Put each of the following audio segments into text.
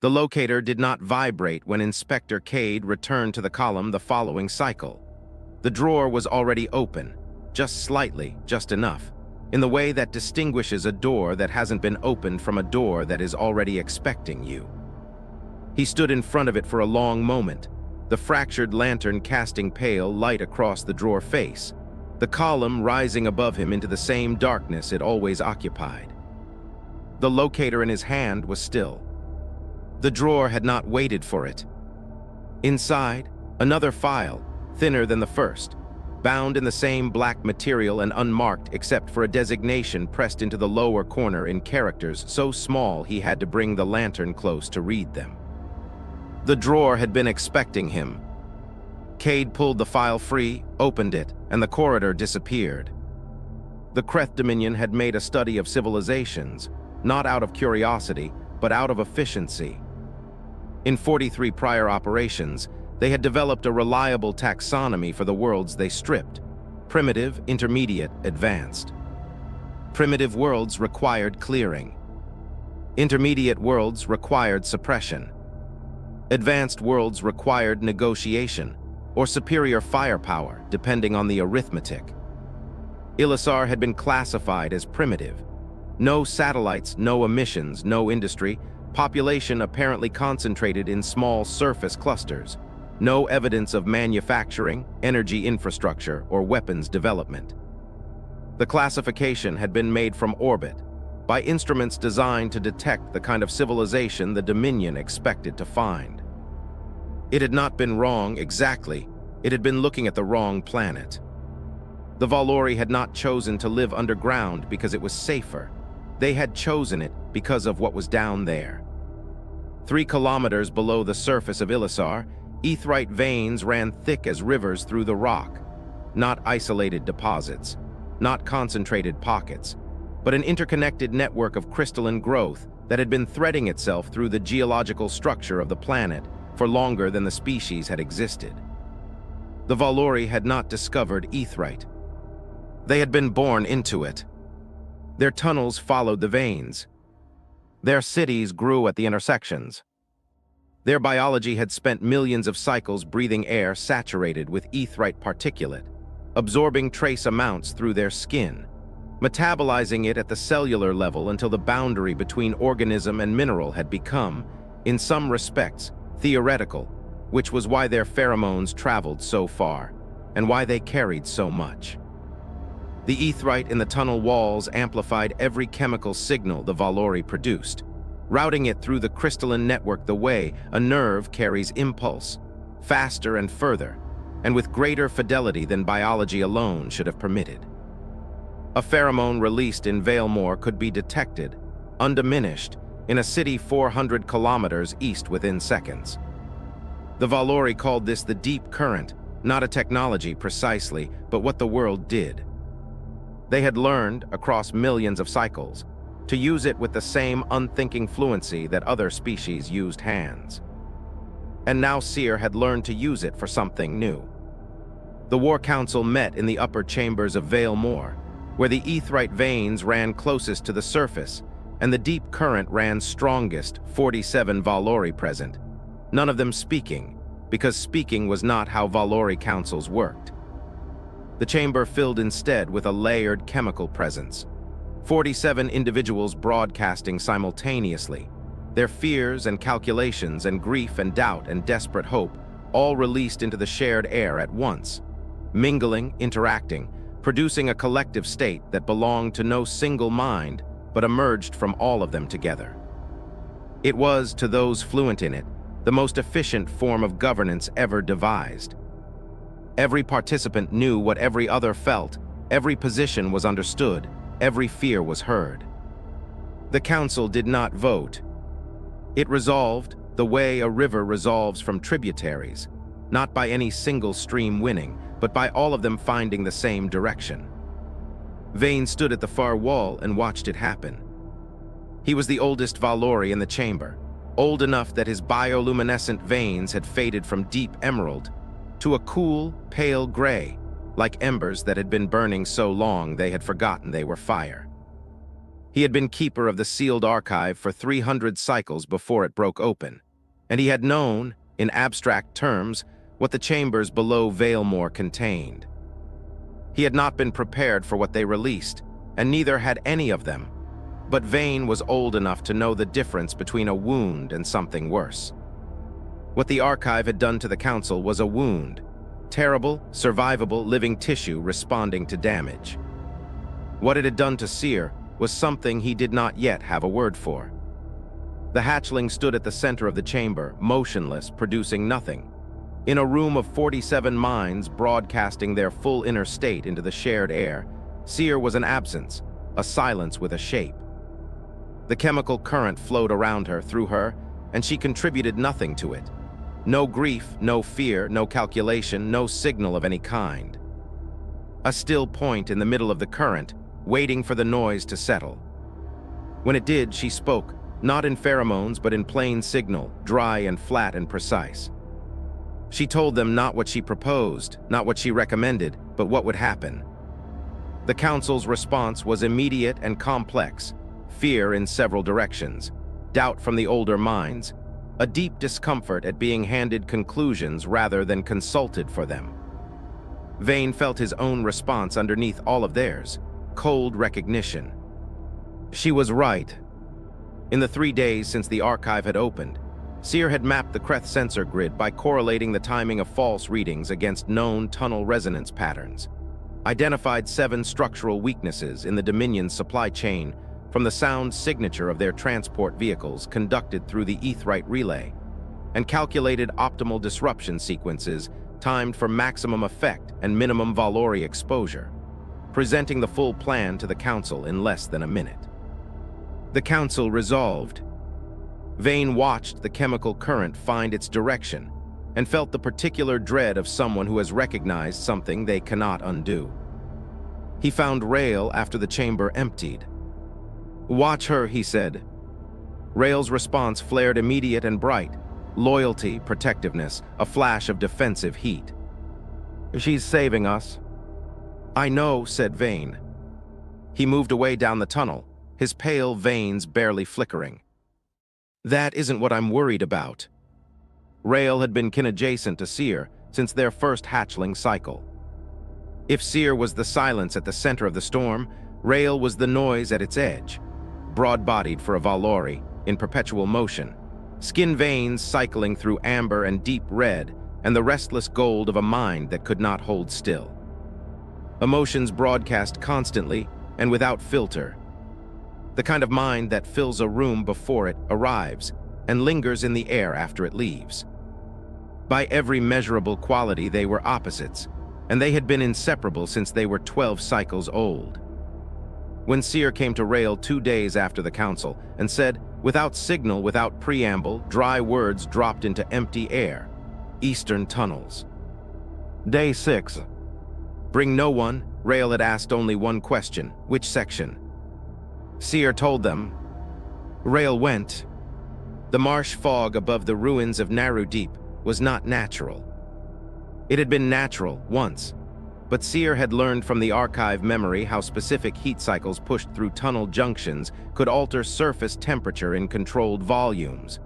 The locator did not vibrate when Inspector Cade returned to the column the following cycle. The drawer was already open, just slightly, just enough, in the way that distinguishes a door that hasn't been opened from a door that is already expecting you. He stood in front of it for a long moment, the fractured lantern casting pale light across the drawer face, the column rising above him into the same darkness it always occupied. The locator in his hand was still. The drawer had not waited for it. Inside, another file, thinner than the first, bound in the same black material and unmarked except for a designation pressed into the lower corner in characters so small he had to bring the lantern close to read them. The drawer had been expecting him. Cade pulled the file free, opened it, and the corridor disappeared. The Kreth Dominion had made a study of civilizations, not out of curiosity, but out of efficiency. In 43 prior operations, they had developed a reliable taxonomy for the worlds they stripped: primitive, intermediate, advanced. Primitive worlds required clearing. Intermediate worlds required suppression. Advanced worlds required negotiation, or superior firepower, depending on the arithmetic. Ilyssar had been classified as primitive. No satellites, no emissions, no industry, population apparently concentrated in small surface clusters. No evidence of manufacturing, energy infrastructure, or weapons development. The classification had been made from orbit, by instruments designed to detect the kind of civilization the Dominion expected to find. It had not been wrong exactly, it had been looking at the wrong planet. The Vhalori had not chosen to live underground because it was safer. They had chosen it because of what was down there. 3 kilometers below the surface of Ilyssar, aetheryte veins ran thick as rivers through the rock, not isolated deposits, not concentrated pockets, but an interconnected network of crystalline growth that had been threading itself through the geological structure of the planet for longer than the species had existed. The Vhalori had not discovered aetheryte. They had been born into it. Their tunnels followed the veins. Their cities grew at the intersections. Their biology had spent millions of cycles breathing air saturated with aetheryte particulate, absorbing trace amounts through their skin, metabolizing it at the cellular level until the boundary between organism and mineral had become, in some respects, theoretical, which was why their pheromones traveled so far, and why they carried so much. The aetheryte in the tunnel walls amplified every chemical signal the Vhalori produced, routing it through the crystalline network the way a nerve carries impulse, faster and further, and with greater fidelity than biology alone should have permitted. A pheromone released in Vhalori could be detected, undiminished, in a city 400 kilometers east within seconds. The Vhalori called this the deep current, not a technology precisely, but what the world did. They had learned, across millions of cycles, to use it with the same unthinking fluency that other species used hands. And now Seer had learned to use it for something new. The War Council met in the upper chambers of Vhalori, where the aetheryte veins ran closest to the surface, and the deep current ran strongest, 47 Vhalori present, none of them speaking, because speaking was not how Vhalori councils worked. The chamber filled instead with a layered chemical presence. 47 individuals broadcasting simultaneously, their fears and calculations and grief and doubt and desperate hope all released into the shared air at once, mingling, interacting, producing a collective state that belonged to no single mind but emerged from all of them together. It was, to those fluent in it, the most efficient form of governance ever devised. Every participant knew what every other felt, every position was understood, every fear was heard. The council did not vote. It resolved the way a river resolves from tributaries, not by any single stream winning, but by all of them finding the same direction. Vane stood at the far wall and watched it happen. He was the oldest Vhalori in the chamber, old enough that his bioluminescent veins had faded from deep emerald to a cool, pale gray, like embers that had been burning so long they had forgotten they were fire. He had been keeper of the sealed archive for 300 cycles before it broke open, and he had known, in abstract terms, what the chambers below Vhalori contained. He had not been prepared for what they released, and neither had any of them. But Vane was old enough to know the difference between a wound and something worse. What the archive had done to the Council was a wound, terrible, survivable living tissue responding to damage. What it had done to Seer was something he did not yet have a word for. The hatchling stood at the center of the chamber, motionless, producing nothing. In a room of 47 minds broadcasting their full inner state into the shared air, Seer was an absence, a silence with a shape. The chemical current flowed around her, through her, and she contributed nothing to it. No grief, no fear, no calculation, no signal of any kind. A still point in the middle of the current, waiting for the noise to settle. When it did, she spoke, not in pheromones but in plain signal, dry and flat and precise. She told them not what she proposed, not what she recommended, but what would happen. The Council's response was immediate and complex, fear in several directions, doubt from the older minds, a deep discomfort at being handed conclusions rather than consulted for them. Vane felt his own response underneath all of theirs, cold recognition. She was right. In the 3 days since the archive had opened, Seer had mapped the Kreth sensor grid by correlating the timing of false readings against known tunnel resonance patterns, identified 7 structural weaknesses in the Dominion's supply chain from the sound signature of their transport vehicles conducted through the Aetheryte relay, and calculated optimal disruption sequences timed for maximum effect and minimum Vhalori exposure, presenting the full plan to the Council in less than a minute. The Council resolved. Vane watched the chemical current find its direction and felt the particular dread of someone who has recognized something they cannot undo. He found Rael after the chamber emptied. "Watch her," he said. Rael's response flared immediate and bright. Loyalty, protectiveness, a flash of defensive heat. "She's saving us." "I know," said Vane. He moved away down the tunnel, his pale veins barely flickering. "That isn't what I'm worried about." Rael had been kin-adjacent to Seer since their first hatchling cycle. If Seer was the silence at the center of the storm, Rael was the noise at its edge, broad-bodied for a Vhalori, in perpetual motion, skin veins cycling through amber and deep red, and the restless gold of a mind that could not hold still. Emotions broadcast constantly and without filter. The kind of mind that fills a room before it arrives and lingers in the air after it leaves. By every measurable quality, they were opposites, and they had been inseparable since they were 12 cycles old. When Seer came to Rael 2 days after the Council and said, without signal, without preamble, dry words dropped into empty air, Eastern tunnels. Day 6. Bring no one, Rael had asked only one question, which section? Seer told them. Rael went. The marsh fog above the ruins of Naru Deep was not natural. It had been natural once, but Seer had learned from the archive memory how specific heat cycles pushed through tunnel junctions could alter surface temperature in controlled volumes.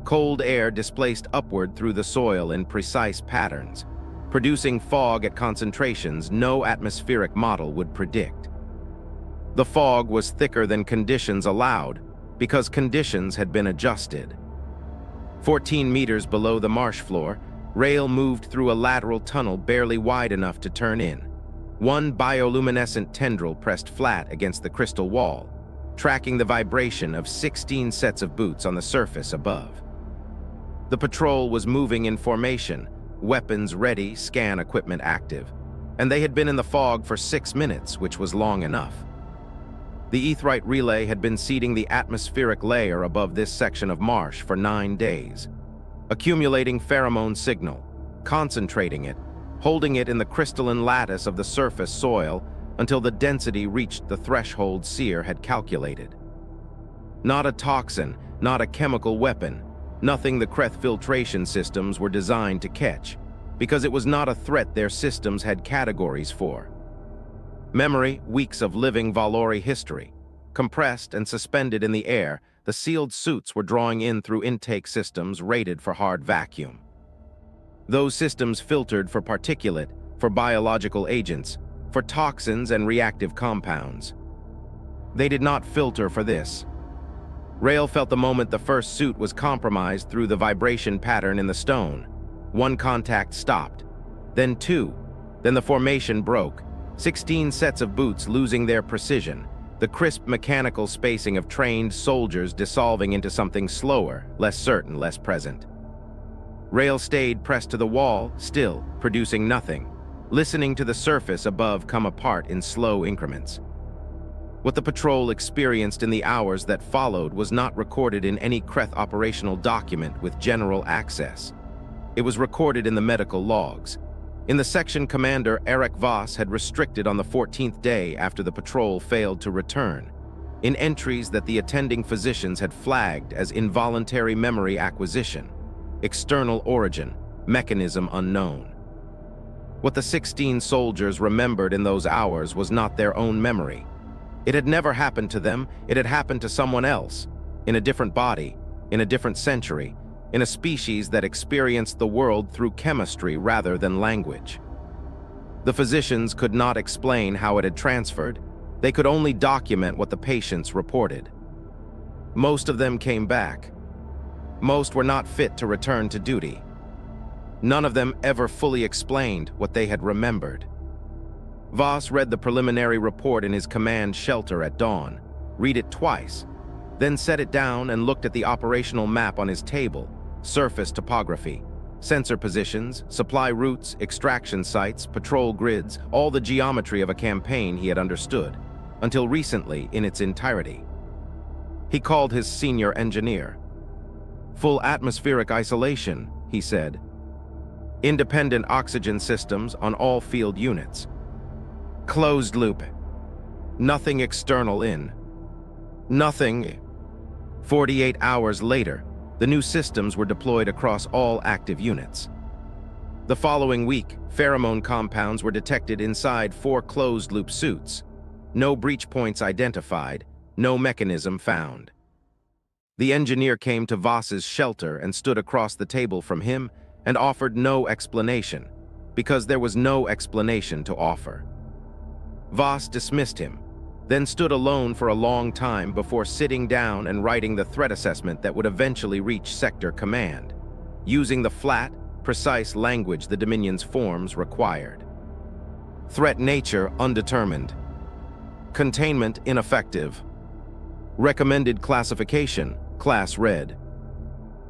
Cold air displaced upward through the soil in precise patterns, producing fog at concentrations no atmospheric model would predict. The fog was thicker than conditions allowed because conditions had been adjusted. 14 meters below the marsh floor, Rael moved through a lateral tunnel barely wide enough to turn in. One bioluminescent tendril pressed flat against the crystal wall, tracking the vibration of 16 sets of boots on the surface above. The patrol was moving in formation, weapons ready, scan equipment active, and they had been in the fog for 6 minutes, which was long enough. The Aetheryte relay had been seeding the atmospheric layer above this section of marsh for 9 days, accumulating pheromone signal, concentrating it, holding it in the crystalline lattice of the surface soil until the density reached the threshold Seer had calculated. Not a toxin, not a chemical weapon, nothing the Kreth filtration systems were designed to catch, because it was not a threat their systems had categories for. Memory, weeks of living Vhalori history, Compressed and suspended in the air, the sealed suits were drawing in through intake systems rated for hard vacuum. Those systems filtered for particulate, for biological agents, for toxins and reactive compounds. They did not filter for this. Rail felt the moment the first suit was compromised through the vibration pattern in the stone. One contact stopped, then two, then the formation broke, 16 sets of boots losing their precision, the crisp mechanical spacing of trained soldiers dissolving into something slower, less certain, less present. Rail stayed pressed to the wall, still, producing nothing, listening to the surface above come apart in slow increments. What the patrol experienced in the hours that followed was not recorded in any Kreth operational document with general access. It was recorded in the medical logs. In the section commander Eric Voss had restricted on the 14th day after the patrol failed to return, in entries that the attending physicians had flagged as involuntary memory acquisition, external origin, mechanism unknown. What the 16 soldiers remembered in those hours was not their own memory. It had never happened to them, it had happened to someone else, in a different body, in a different century, in a species that experienced the world through chemistry rather than language. The physicians could not explain how it had transferred. They could only document what the patients reported. Most of them came back. Most were not fit to return to duty. None of them ever fully explained what they had remembered. Voss read the preliminary report in his command shelter at dawn, read it twice, then set it down and looked at the operational map on his table, surface topography, sensor positions, supply routes, extraction sites, patrol grids, all the geometry of a campaign he had understood, until recently in its entirety. He called his senior engineer. "Full atmospheric isolation," he said. "Independent oxygen systems on all field units. Closed loop. Nothing external in. Nothing." 48 hours later, the new systems were deployed across all active units. The following week, pheromone compounds were detected inside 4 closed-loop suits. No breach points identified, no mechanism found. The engineer came to Voss's shelter and stood across the table from him and offered no explanation, because there was no explanation to offer. Voss dismissed him, then stood alone for a long time before sitting down and writing the threat assessment that would eventually reach Sector Command, using the flat, precise language the Dominion's forms required. Threat nature undetermined. Containment ineffective. Recommended classification, class red.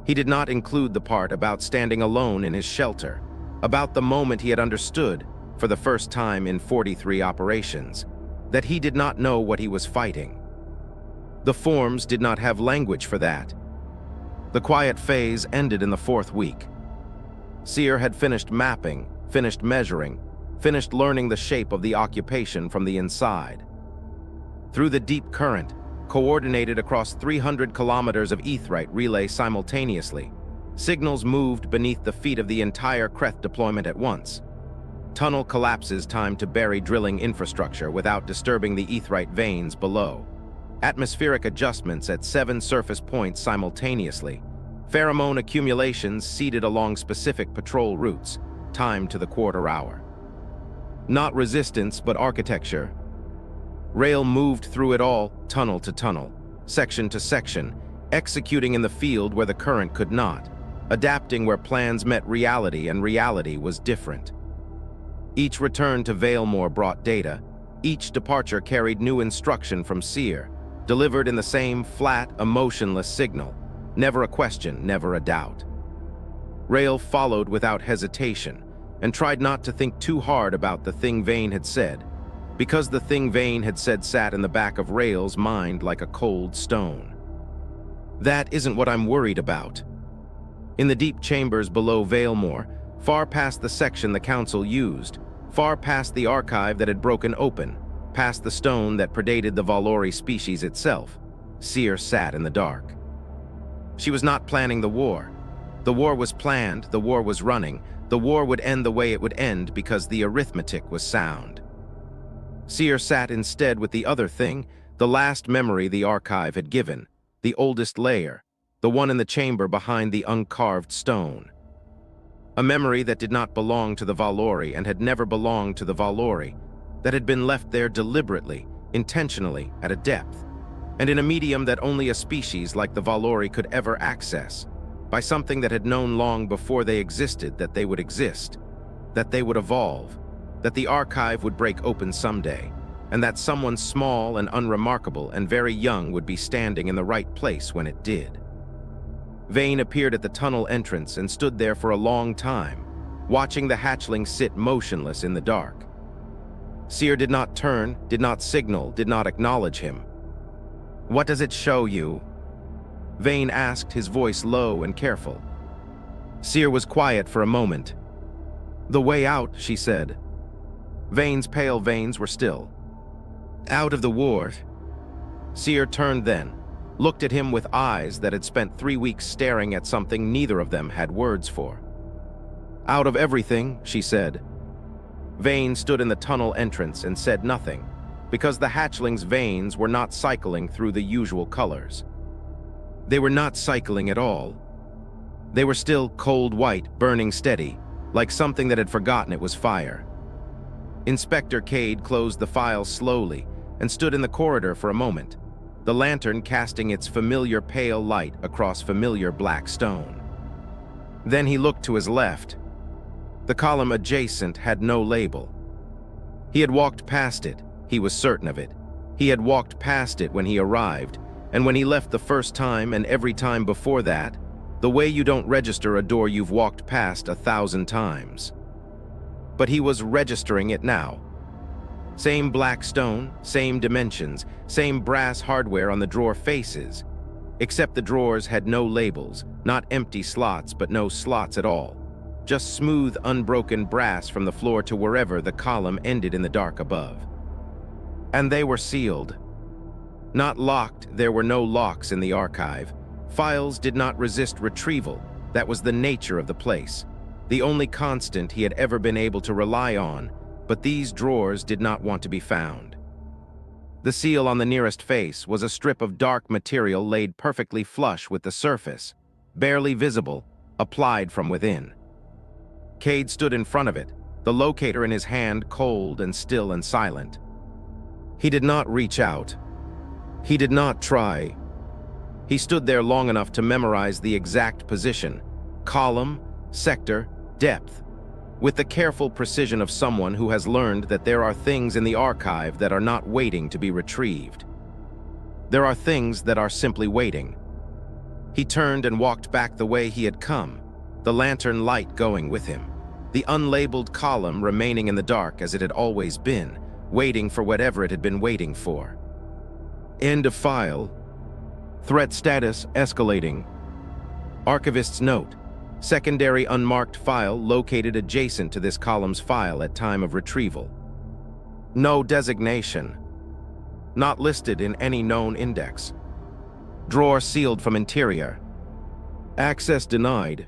He did not include the part about standing alone in his shelter, about the moment he had understood, for the first time in 43 operations, that he did not know what he was fighting. The forms did not have language for that. The quiet phase ended in the 4th week. Seer had finished mapping, finished measuring, finished learning the shape of the occupation from the inside. Through the deep current, coordinated across 300 kilometers of aetheryte relay simultaneously, signals moved beneath the feet of the entire Kreth deployment at once. Tunnel collapses time to bury drilling infrastructure without disturbing the aetheryte veins below. Atmospheric adjustments at 7 surface points simultaneously. Pheromone accumulations seeded along specific patrol routes, timed to the quarter hour. Not resistance, but architecture. Rail moved through it all, tunnel to tunnel, section to section, executing in the field where the current could not, adapting where plans met reality and reality was different. Each return to Vhalori brought data. Each departure carried new instruction from Seer, delivered in the same flat, emotionless signal. Never a question, never a doubt. Rail followed without hesitation, and tried not to think too hard about the thing Vane had said, because the thing Vane had said sat in the back of Rail's mind like a cold stone. "That isn't what I'm worried about." In the deep chambers below Vhalori, far past the section the Council used, far past the archive that had broken open, past the stone that predated the Vhalori species itself, Seer sat in the dark. She was not planning the war. The war was planned, the war was running, the war would end the way it would end because the arithmetic was sound. Seer sat instead with the other thing, the last memory the archive had given, the oldest layer, the one in the chamber behind the uncarved stone. A memory that did not belong to the Vhalori and had never belonged to the Vhalori, that had been left there deliberately, intentionally, at a depth, and in a medium that only a species like the Vhalori could ever access, by something that had known long before they existed that they would exist, that they would evolve, that the archive would break open someday, and that someone small and unremarkable and very young would be standing in the right place when it did. Vane appeared at the tunnel entrance and stood there for a long time, watching the hatchling sit motionless in the dark. Seer did not turn, did not signal, did not acknowledge him. "What does it show you?" Vane asked, his voice low and careful. Seer was quiet for a moment. "The way out," she said. Vane's pale veins were still. "Out of the ward." Seer turned then, looked at him with eyes that had spent 3 weeks staring at something neither of them had words for. "Out of everything," she said. Vane stood in the tunnel entrance and said nothing, because the hatchling's veins were not cycling through the usual colors. They were not cycling at all. They were still cold white, burning steady, like something that had forgotten it was fire. Inspector Cade closed the file slowly and stood in the corridor for a moment, the lantern casting its familiar pale light across familiar black stone. Then he looked to his left. The column adjacent had no label. He had walked past it, he was certain of it. He had walked past it when he arrived, and when he left the first time and every time before that, the way you don't register a door you've walked past 1,000 times. But he was registering it now. Same black stone, same dimensions, same brass hardware on the drawer faces, except the drawers had no labels, not empty slots but no slots at all. Just smooth, unbroken brass from the floor to wherever the column ended in the dark above. And they were sealed. Not locked, there were no locks in the archive. Files did not resist retrieval, that was the nature of the place, the only constant he had ever been able to rely on, but these drawers did not want to be found. The seal on the nearest face was a strip of dark material laid perfectly flush with the surface, barely visible, applied from within. Cade stood in front of it, the locator in his hand cold and still and silent. He did not reach out. He did not try. He stood there long enough to memorize the exact position, column, sector, depth, with the careful precision of someone who has learned that there are things in the archive that are not waiting to be retrieved. There are things that are simply waiting. He turned and walked back the way he had come, the lantern light going with him, the unlabeled column remaining in the dark as it had always been, waiting for whatever it had been waiting for. End of file. Threat status escalating. Archivist's note. Secondary unmarked file located adjacent to this column's file at time of retrieval. No designation. Not listed in any known index. Drawer sealed from interior. Access denied.